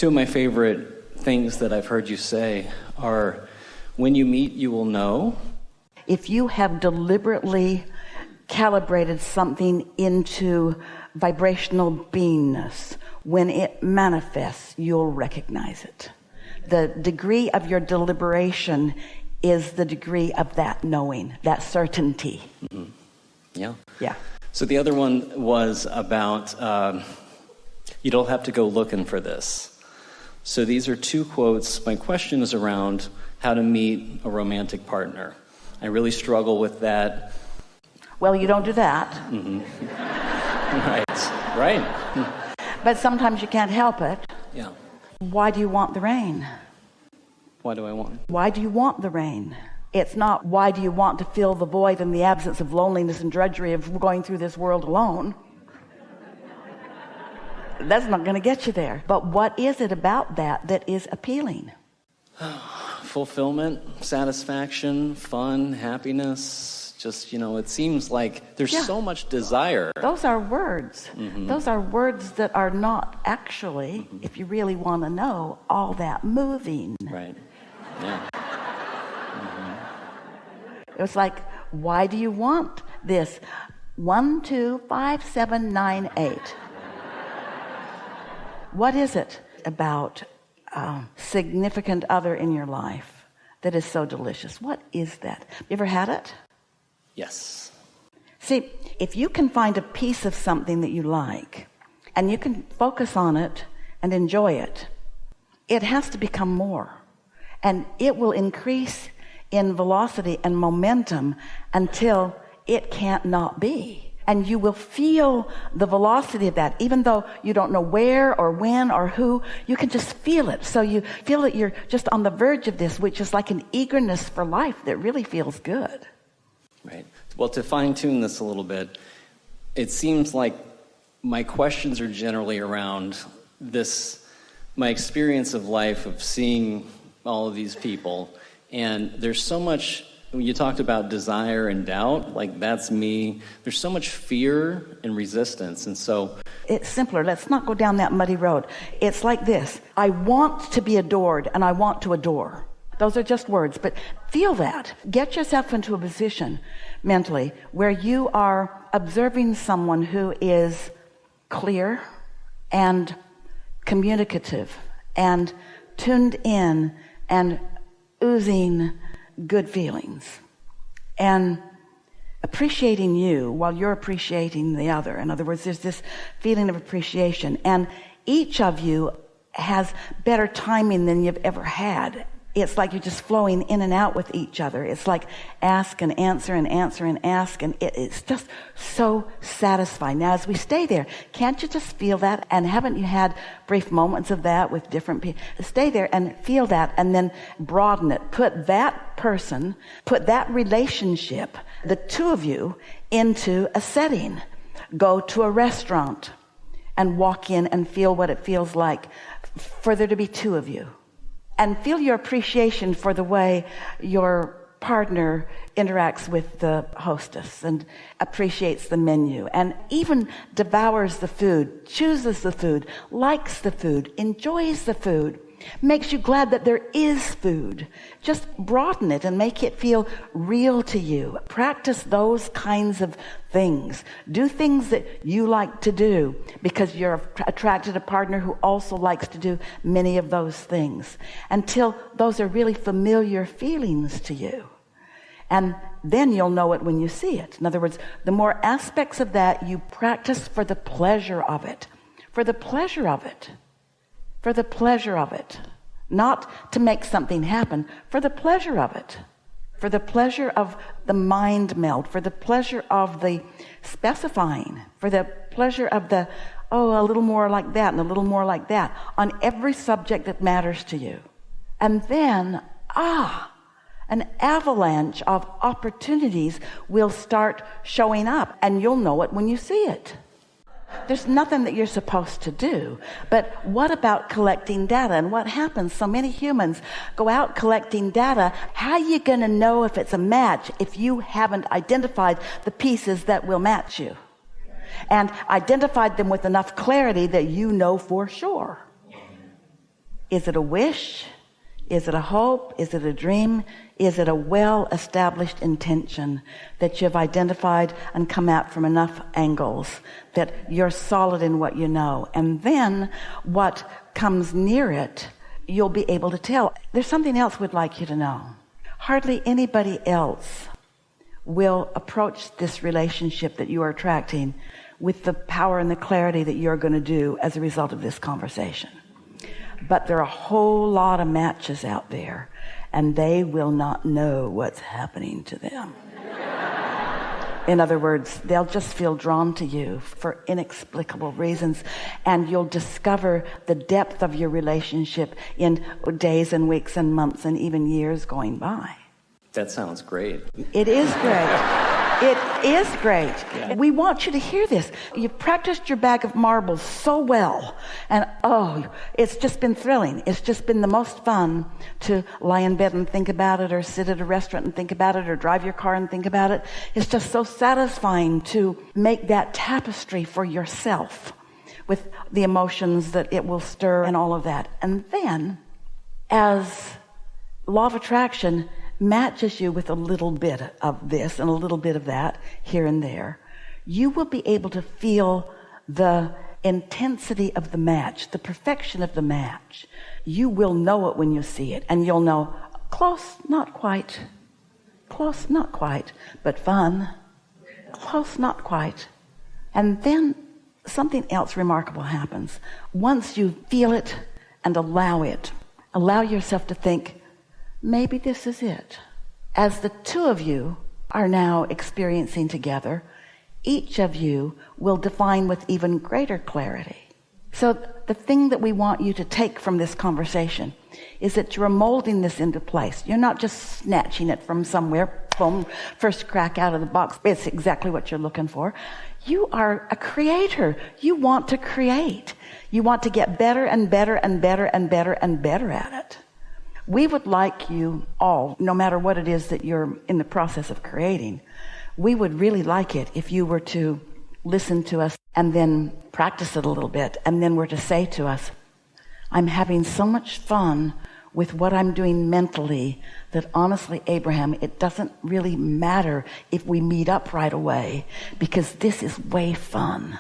Two of my favorite things that I've heard you say are, when you meet, you will know. If you have deliberately calibrated something into vibrational beingness, when it manifests, you'll recognize it. The degree of your deliberation is the degree of that knowing, that certainty. Mm-hmm. Yeah. Yeah. So the other one was about, you don't have to go looking for this. So these are two quotes. My question is around how to meet a romantic partner. I really struggle with that. Well, you don't do that. Mm-hmm. Right. But sometimes you can't help it. Yeah. Why do you want the rain? Why do I want? Why do you want the rain? It's not why do you want to fill the void and the absence of loneliness and drudgery of going through this world alone. That's not going to get you there. But what is it about that is appealing? Fulfillment, satisfaction, fun, happiness. Just, it seems like there's so much desire. Those are words. Mm-hmm. Those are words that are not actually, if you really want to know, all that moving. Right. Yeah. It was like, why do you want this? 1, 2, 5, 7, 9, 8. What is it about significant other in your life that is so delicious? What is that? You ever had it? Yes. See, if you can find a piece of something that you like and you can focus on it and enjoy it, it has to become more. And it will increase in velocity and momentum until it can't not be. And you will feel the velocity of that. Even though you don't know where or when or who, you can just feel it. So you feel that you're just on the verge of this, which is like an eagerness for life that really feels good. Right. Well, to fine-tune this a little bit, it seems like my questions are generally around this, my experience of life of seeing all of these people. And there's so much, when you talked about desire and doubt, like that's me. There's so much fear and resistance. And so it's simpler. Let's not go down that muddy road. It's like this. I want to be adored and I want to adore. Those are just words, but feel that. Get yourself into a position mentally where you are observing someone who is clear and communicative and tuned in and oozing good feelings and appreciating you while you're appreciating the other. In other words, there's this feeling of appreciation, and each of you has better timing than you've ever had. It's like you're just flowing in and out with each other. It's like ask and answer and answer and ask, and it's just so satisfying. Now, as we stay there, can't you just feel that? And haven't you had brief moments of that with different people? Stay there and feel that, and then broaden it. Put that person, put that relationship, the two of you, into a setting. Go to a restaurant and walk in and feel what it feels like for there to be two of you. And feel your appreciation for the way your partner interacts with the hostess and appreciates the menu and even devours the food, chooses the food, likes the food, enjoys the food, makes you glad that there is food. Just broaden it and make it feel real to you. Practice those kinds of things. Do things that you like to do because you're attracted to a partner who also likes to do many of those things until those are really familiar feelings to you. And then you'll know it when you see it. In other words, the more aspects of that you practice for the pleasure of it, for the pleasure of it, for the pleasure of it, not to make something happen, for the pleasure of it, for the pleasure of the mind meld, for the pleasure of the specifying, for the pleasure of the, a little more like that and a little more like that on every subject that matters to you. And then, an avalanche of opportunities will start showing up, and you'll know it when you see it. There's nothing that you're supposed to do. But what about collecting data? And what happens? So many humans go out collecting data. How are you going to know if it's a match if you haven't identified the pieces that will match you? And identified them with enough clarity that you know for sure. Is it a wish? Is it a hope? Is it a dream? Is it a well-established intention that you've identified and come at from enough angles that you're solid in what you know? And then what comes near it, you'll be able to tell. There's something else we'd like you to know. Hardly anybody else will approach this relationship that you are attracting with the power and the clarity that you're going to do as a result of this conversation. But there are a whole lot of matches out there, and they will not know what's happening to them. In other words, they'll just feel drawn to you for inexplicable reasons, and you'll discover the depth of your relationship in days and weeks and months and even years going by. That sounds great. It is great. It is great. Yeah. We want you to hear this. You've practiced your bag of marbles so well. And it's just been thrilling. It's just been the most fun to lie in bed and think about it, or sit at a restaurant and think about it, or drive your car and think about it. It's just so satisfying to make that tapestry for yourself with the emotions that it will stir and all of that. And then, as law of attraction matches you with a little bit of this and a little bit of that here and there, you will be able to feel the intensity of the match, the perfection of the match. You will know it when you see it, and you'll know close, not quite, close, not quite, but fun, close, not quite. And then something else remarkable happens. Once you feel it and allow yourself to think, maybe this is it. As the two of you are now experiencing together, each of you will define with even greater clarity. So the thing that we want you to take from this conversation is that you're molding this into place. You're not just snatching it from somewhere, boom, first crack out of the box. It's exactly what you're looking for. You are a creator. You want to create. You want to get better and better and better and better and better at it. We would like you all, no matter what it is that you're in the process of creating, we would really like it if you were to listen to us and then practice it a little bit, and then were to say to us, I'm having so much fun with what I'm doing mentally that honestly, Abraham, it doesn't really matter if we meet up right away, because this is way fun.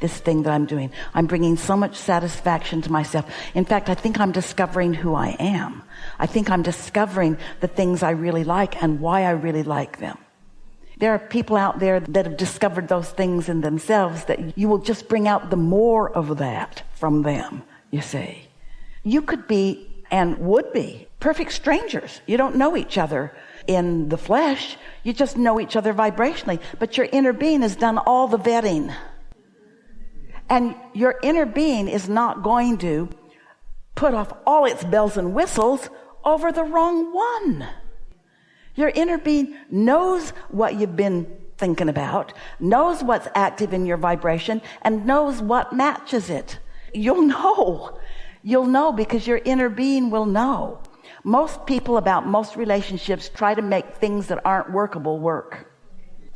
This thing that I'm doing. I'm bringing so much satisfaction to myself. In fact, I think I'm discovering who I am. I think I'm discovering the things I really like and why I really like them. There are people out there that have discovered those things in themselves that you will just bring out the more of that from them, you see. You could be and would be perfect strangers. You don't know each other in the flesh. You just know each other vibrationally. But your inner being has done all the vetting. And your inner being is not going to put off all its bells and whistles over the wrong one. Your inner being knows what you've been thinking about, knows what's active in your vibration, and knows what matches it. You'll know. You'll know because your inner being will know. Most people about most relationships try to make things that aren't workable work.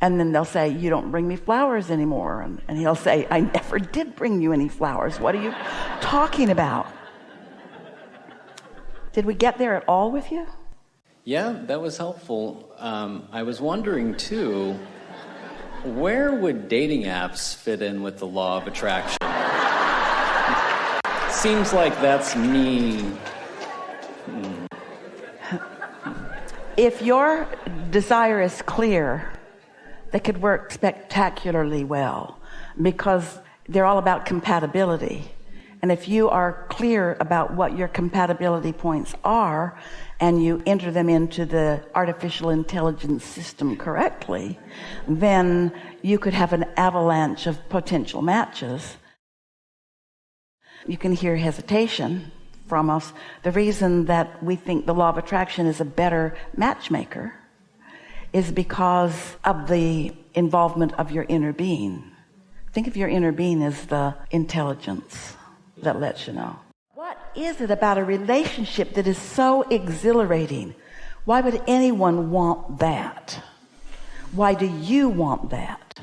And then they'll say, you don't bring me flowers anymore. And he'll say, I never did bring you any flowers. What are you talking about? Did we get there at all with you? Yeah, that was helpful. I was wondering, too, where would dating apps fit in with the law of attraction? Seems like that's me. If your desire is clear, they could work spectacularly well because they're all about compatibility. And if you are clear about what your compatibility points are and you enter them into the artificial intelligence system correctly, then you could have an avalanche of potential matches. You can hear hesitation from us. The reason that we think the law of attraction is a better matchmaker is because of the involvement of your inner being. Think of your inner being as the intelligence that lets you know. What is it about a relationship that is so exhilarating? Why would anyone want that? Why do you want that?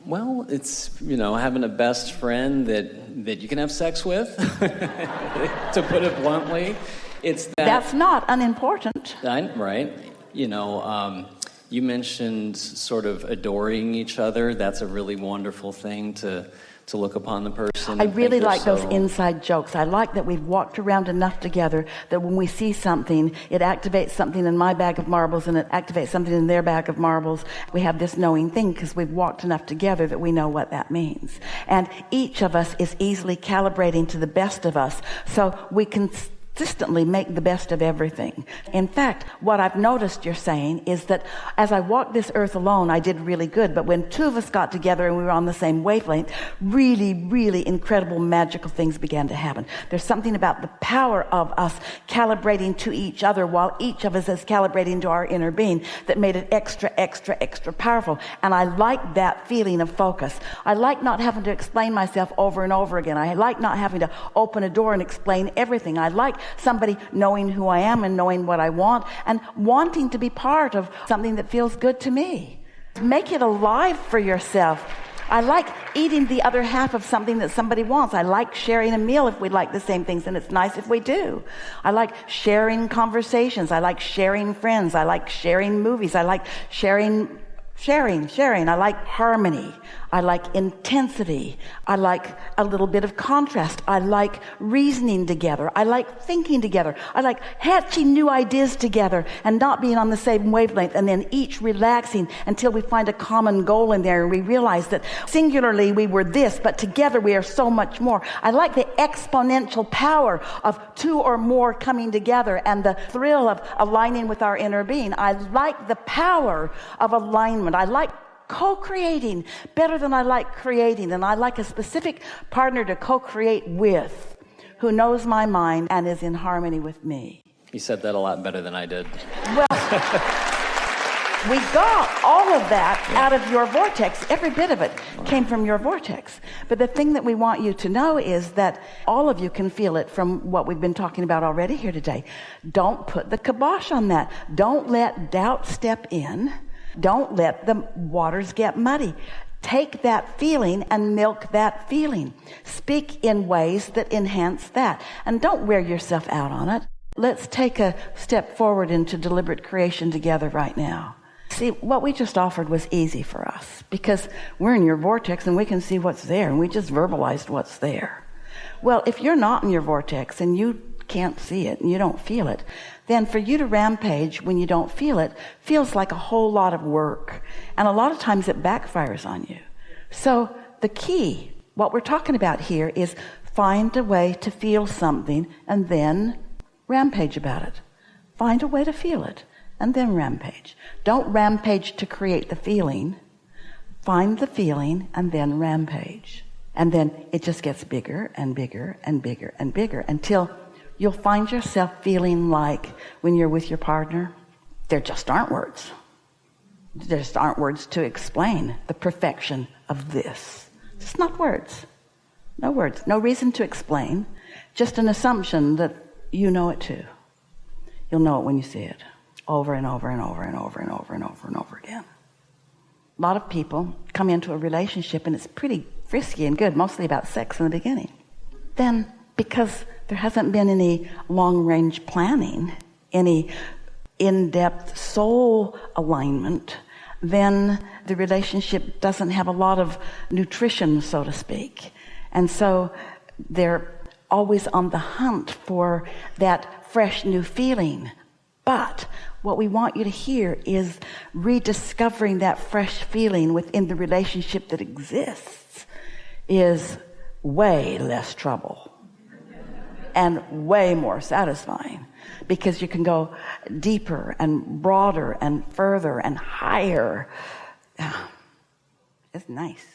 Well, it's, having a best friend that you can have sex with, to put it bluntly. It's that. That's not unimportant. Right. You mentioned sort of adoring each other. That's a really wonderful thing to look upon the person. I really like those inside jokes. I like that we've walked around enough together that when we see something, it activates something in my bag of marbles and it activates something in their bag of marbles. We have this knowing thing because we've walked enough together that we know what that means. And each of us is easily calibrating to the best of us, so we can consistently make the best of everything. In fact, what I've noticed you're saying is that as I walked this earth alone, I did really good. But when two of us got together and we were on the same wavelength, really, really incredible, magical things began to happen. There's something about the power of us calibrating to each other while each of us is calibrating to our inner being that made it extra, extra, extra powerful. And I like that feeling of focus. I like not having to explain myself over and over again. I like not having to open a door and explain everything. I like somebody knowing who I am and knowing what I want and wanting to be part of something that feels good to me. Make it alive for yourself. I like eating the other half of something that somebody wants. I like sharing a meal if we like the same things, and it's nice if we do. I like sharing conversations. I like sharing friends. I like sharing movies. I like sharing. I like harmony. I like intensity. I like a little bit of contrast. I like reasoning together. I like thinking together. I like hatching new ideas together and not being on the same wavelength, and then each relaxing until we find a common goal in there and we realize that singularly we were this, but together we are so much more. I like the exponential power of two or more coming together and the thrill of aligning with our inner being. I like the power of alignment. I like co-creating better than I like creating, and I like a specific partner to co-create with who knows my mind and is in harmony with me. You said that a lot better than I did. Well, we got all of that out of your vortex. Every bit of it came from your vortex. But the thing that we want you to know is that all of you can feel it from what we've been talking about already here today. Don't put the kibosh on that. Don't let doubt step in. Don't let the waters get muddy. Take that feeling and milk that feeling. Speak in ways that enhance that. And don't wear yourself out on it. Let's take a step forward into deliberate creation together right now. See, what we just offered was easy for us because we're in your vortex and we can see what's there, and we just verbalized what's there. Well, if you're not in your vortex and you can't see it and you don't feel it, then for you to rampage when you don't feel it feels like a whole lot of work. And a lot of times it backfires on you. So the key, what we're talking about here, is find a way to feel something and then rampage about it. Find a way to feel it and then rampage. Don't rampage to create the feeling. Find the feeling and then rampage. And then it just gets bigger and bigger and bigger and bigger until you'll find yourself feeling like when you're with your partner, there just aren't words. There just aren't words to explain the perfection of this. It's not words. No words. No reason to explain. Just an assumption that you know it too. You'll know it when you see it over and over and over and over and over and over and over again. A lot of people come into a relationship and it's pretty frisky and good, mostly about sex in the beginning. Then, because there hasn't been any long-range planning, any in-depth soul alignment, then the relationship doesn't have a lot of nutrition, so to speak. And so they're always on the hunt for that fresh new feeling. But what we want you to hear is rediscovering that fresh feeling within the relationship that exists is way less trouble and way more satisfying, because you can go deeper and broader and further and higher. It's nice.